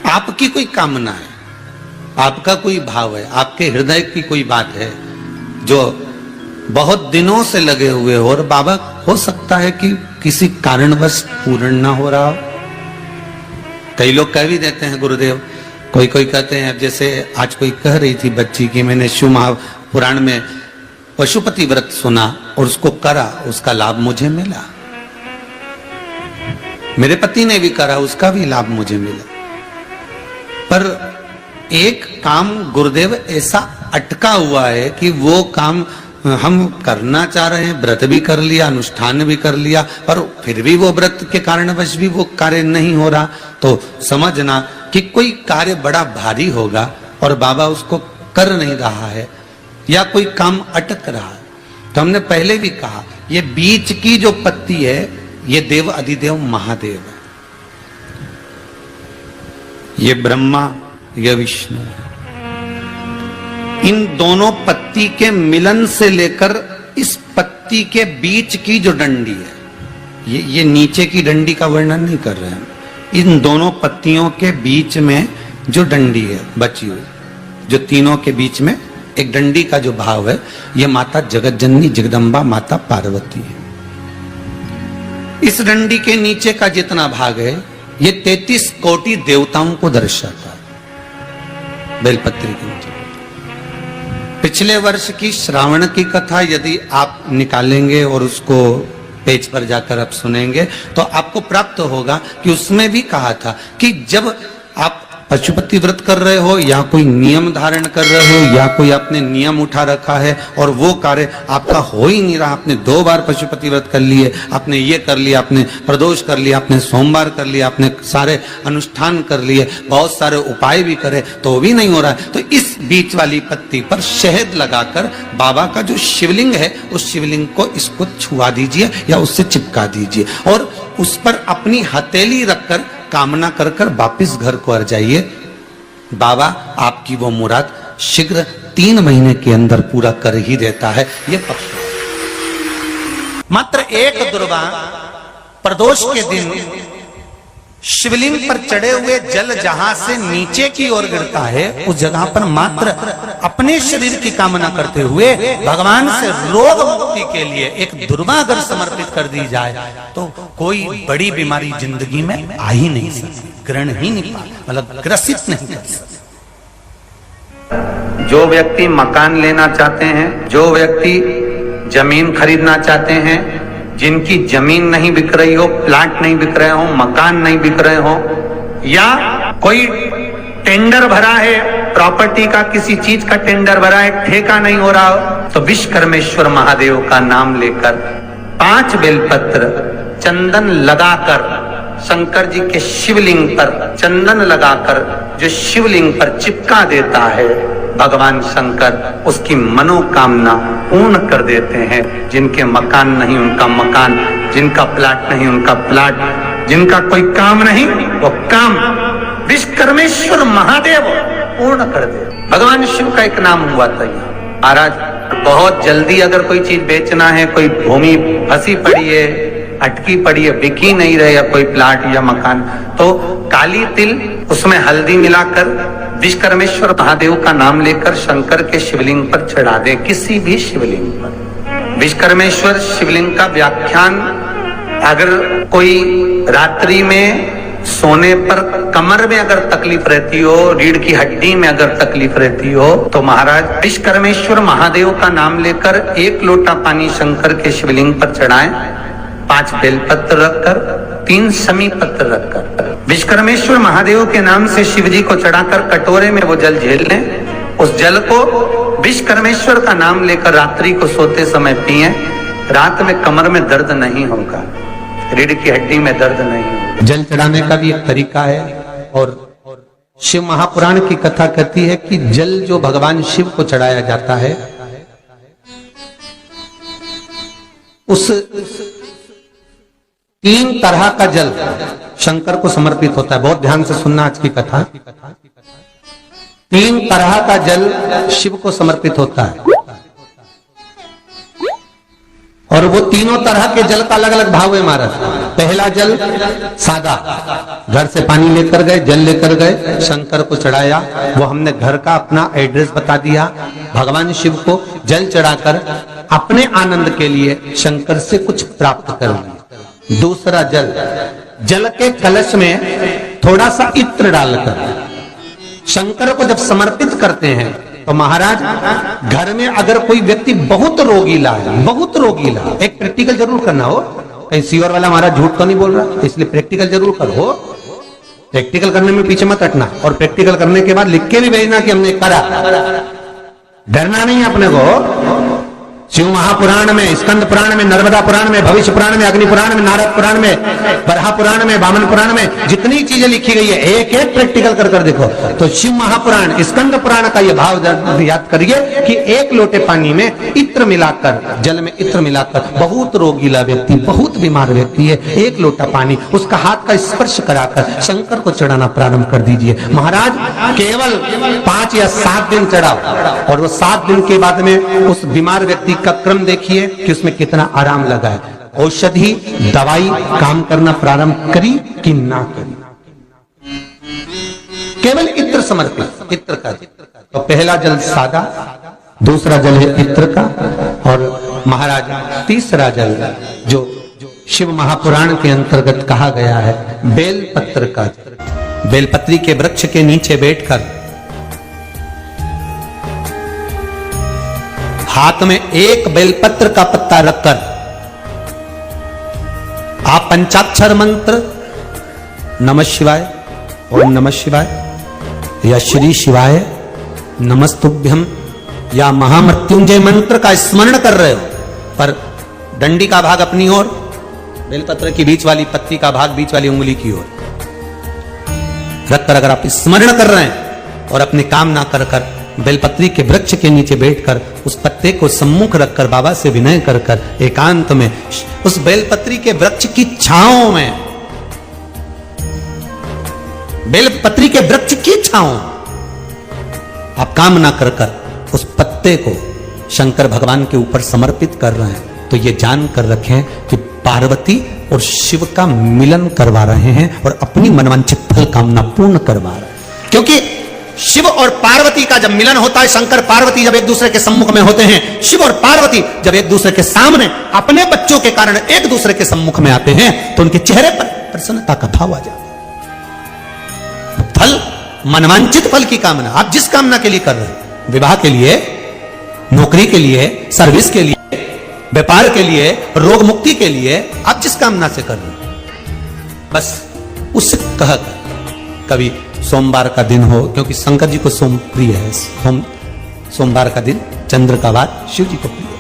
आपकी कोई कामना है, आपका कोई भाव है, आपके हृदय की कोई बात है जो बहुत दिनों से लगे हुए हो, और बाबा हो सकता है कि किसी कारणवश पूर्ण ना हो रहा हो। कई लोग कह भी देते हैं गुरुदेव, कोई कोई कहते हैं, अब जैसे आज कोई कह रही थी बच्ची कि मैंने शिव महापुराण में पशुपति व्रत सुना और उसको करा, उसका लाभ मुझे मिला, मेरे पति ने भी करा, उसका भी लाभ मुझे मिला। पर एक काम गुरुदेव ऐसा अटका हुआ है कि वो काम हम करना चाह रहे हैं, व्रत भी कर लिया, अनुष्ठान भी कर लिया, पर फिर भी वो व्रत के कारणवश भी वो कार्य नहीं हो रहा, तो समझना कि कोई कार्य बड़ा भारी होगा और बाबा उसको कर नहीं रहा है, या कोई काम अटक रहा है। तो हमने पहले भी कहा, ये बीच की जो पत्ती है ये देव अधिदेव महादेव है, ये ब्रह्मा, ये विष्णु। इन दोनों पत्ती के मिलन से लेकर इस पत्ती के बीच की जो डंडी है, ये नीचे की डंडी का वर्णन नहीं कर रहे हैं, इन दोनों पत्तियों के बीच में जो डंडी है बची हुई, जो तीनों के बीच में एक डंडी का जो भाव है, ये माता जगतजननी जगदम्बा माता पार्वती है। इस डंडी के नीचे का जितना भाग है ये 33 कोटि देवताओं को दर्शाता है। बेलपत्री के नीचे पिछले वर्ष की श्रावण की कथा यदि आप निकालेंगे और उसको पेज पर जाकर आप सुनेंगे तो आपको प्राप्त होगा कि उसमें भी कहा था कि जब आप पशुपति व्रत कर रहे हो या कोई नियम धारण कर रहे हो या कोई आपने नियम उठा रखा है और वो कार्य आपका हो ही नहीं रहा, आपने 2 बार पशुपति व्रत कर लिए, आपने ये कर लिया, आपने प्रदोष कर लिया, आपने सोमवार कर लिया, आपने सारे अनुष्ठान कर लिए, बहुत सारे उपाय भी करे तो भी नहीं हो रहा है, तो इस बीच वाली पत्ती पर शहद लगाकर बाबा का जो शिवलिंग है उस शिवलिंग को इसको छुआ दीजिए या उससे चिपका दीजिए और उस पर अपनी हथेली रखकर कामना कर कर वापिस घर को आ जाइए। बाबा आपकी वो मुराद शीघ्र 3 महीने के अंदर पूरा कर ही देता है। ये पक्ष मात्र एक दुर्वा प्रदोष के दिन शिवलिंग पर चढ़े हुए जल जहां से नीचे की ओर गिरता है उस जगह पर मात्र अपने शरीर की कामना करते हुए भगवान से रोग मुक्ति के लिए एक दुर्वा अगर समर्पित कर दी जाए तो कोई बड़ी बीमारी जिंदगी में आ ही नहीं सकती, ग्रहण ही नहीं पा, मतलब ग्रसित नहीं कर सकती। जो व्यक्ति मकान लेना चाहते हैं, जो व्यक्ति जमीन खरीदना चाहते हैं, जिनकी जमीन नहीं बिक रही हो, प्लाट नहीं बिक रहे हो, मकान नहीं बिक रहे हो, या कोई टेंडर भरा है प्रॉपर्टी का, किसी चीज का टेंडर भरा है, ठेका नहीं हो रहा हो, तो विश्वकर्मेश्वर महादेव का नाम लेकर 5 बेलपत्र चंदन लगाकर शंकर जी के शिवलिंग पर चंदन लगाकर जो शिवलिंग पर चिपका देता है भगवान शंकर उसकी मनोकामना पूर्ण कर देते हैं। जिनके मकान नहीं उनका मकान, जिनका प्लाट नहीं उनका प्लाट, जिनका कोई काम नहीं वो काम विश्वकर्मेश्वर महादेव पूर्ण कर दे। भगवान शिव का एक नाम हुआ था महाराज, बहुत जल्दी अगर कोई चीज बेचना है, कोई भूमि फंसी पड़ी है, अटकी पड़ी है, बिकी नहीं रहे, या कोई प्लाट या मकान, तो काली तिल उसमें हल्दी मिलाकर विश्वकर्मेश्वर महादेव का नाम लेकर शंकर के शिवलिंग पर चढ़ा दे, किसी भी शिवलिंग पर। विश्वकर्मेश्वर शिवलिंग का व्याख्यान अगर कोई रात्रि में सोने पर कमर में अगर तकलीफ रहती हो, रीढ़ की हड्डी में अगर तकलीफ रहती हो, तो महाराज विश्वकर्मेश्वर महादेव का नाम लेकर 1 लोटा पानी शंकर के शिवलिंग पर चढ़ाएं, 5 बेलपत्र रखकर, 3 शमी पत्र रखकर विश्वकर्मेश्वर महादेव के नाम से शिव जी को चढ़ाकर कटोरे में वो जल झेल लें। उस जल को विश्वकर्मेश्वर का नाम लेकर रात्रि को सोते समय पिएं। रात में कमर में दर्द नहीं होगा, रीढ़ की हड्डी में दर्द नहीं होगा। जल चढ़ाने का भी एक तरीका है और शिव महापुराण की कथा कहती है कि जल जो भगवान शिव को चढ़ाया जाता है उस 3 तरह का जल शंकर को समर्पित होता है। बहुत ध्यान से सुनना आज की कथा। 3 तरह का जल शिव को समर्पित होता है। और वो तीनों तरह के जल का अलग अलग भाव है महाराज। पहला जल सादा, घर से पानी लेकर गए, जल लेकर गए, शंकर को चढ़ाया, वो हमने घर का अपना एड्रेस बता दिया, भगवान शिव को जल चढ़ाकर अपने आनंद के लिए शंकर से कुछ प्राप्त कर लिया। दूसरा जल, जल के कलश में थोड़ा सा इत्र डालकर शंकर को जब समर्पित करते हैं तो महाराज घर में अगर कोई व्यक्ति बहुत रोगीला है, बहुत रोगीला, एक प्रैक्टिकल जरूर करना हो, कहीं सीवर वाला महाराज झूठ तो नहीं बोल रहा, इसलिए प्रैक्टिकल जरूर करो। प्रैक्टिकल करने में पीछे मत हटना, और प्रैक्टिकल करने के बाद लिख के भी भेजना कि हमने करा, डरना नहीं अपने को। शिव महापुराण में, स्कंद पुराण में, नर्मदा पुराण में, भविष्य पुराण में, अग्नि पुराण में, नारद पुराण में, बरहा पुराण में, वामन पुराण में जितनी चीजें लिखी गई है एक एक प्रैक्टिकल कर कर देखो। तो शिव महापुराण, स्कंद पुराण का यह भाव याद करिए कि एक लोटे पानी में इत्र मिलाकर, जल में इत्र मिलाकर, बहुत रोगीला व्यक्ति, बहुत बीमार व्यक्ति है, एक लोटा पानी उसका हाथ का स्पर्श कराकर शंकर को चढ़ाना प्रारंभ कर दीजिए। महाराज केवल 5 या 7 दिन चढ़ाओ, और वो 7 दिन के बाद में उस बीमार व्यक्ति का क्रम देखिए कि उसमें कितना आराम लगा है। औषधि दवाई काम करना प्रारंभ करी कि ना करी, केवल इत्र समर्पित, इत्र का। तो पहला जल सादा, दूसरा जल है इत्र का, और महाराज तीसरा जल जो शिव महापुराण के अंतर्गत कहा गया है बेलपत्र का। बेलपत्री के वृक्ष के नीचे बैठकर हाथ में एक बेलपत्र का पत्ता रखकर आप पंचाक्षर मंत्र नमः शिवाय, ओम नमः शिवाय, या श्री शिवाय नमस्तुभ्यम, या महामृत्युंजय मंत्र का स्मरण कर रहे हो, पर डंडी का भाग अपनी ओर, बेलपत्र की बीच वाली पत्ती का भाग बीच वाली उंगली की ओर रखकर अगर आप स्मरण कर रहे हैं और अपनी कामना कर कर बेलपत्री के वृक्ष के नीचे बैठकर उस पत्ते को सम्मुख रखकर बाबा से विनय कर कर एकांत में उस बेलपत्री के वृक्ष की छांव में, बेलपत्री के वृक्ष की छांव आप कामना कर कर उस पत्ते को शंकर भगवान के ऊपर समर्पित कर रहे हैं, तो ये जान कर रखें कि पार्वती और शिव का मिलन करवा रहे हैं और अपनी मनवांछित फल कामना पूर्ण करवा रहे हैं। क्योंकि शिव और पार्वती का जब मिलन होता है, शंकर पार्वती जब एक दूसरे के सम्मुख में होते हैं, शिव और पार्वती जब एक दूसरे के सामने अपने बच्चों के कारण एक दूसरे के सम्मुख में आते हैं, तो उनके चेहरे पर प्रसन्नता का भाव आ जाता है। फल, मनवांछित फल की कामना आप जिस कामना के लिए कर रहे हैं, विवाह के लिए, नौकरी के लिए, सर्विस के लिए, व्यापार के लिए, रोग मुक्ति के लिए, आप जिस कामना से कर रहे हैं, बस उससे कह कभी सोमवार का दिन हो, क्योंकि शंकर जी को सोम प्रिय है, सोमवार का दिन, चंद्र का वार शिव जी को प्रिय है।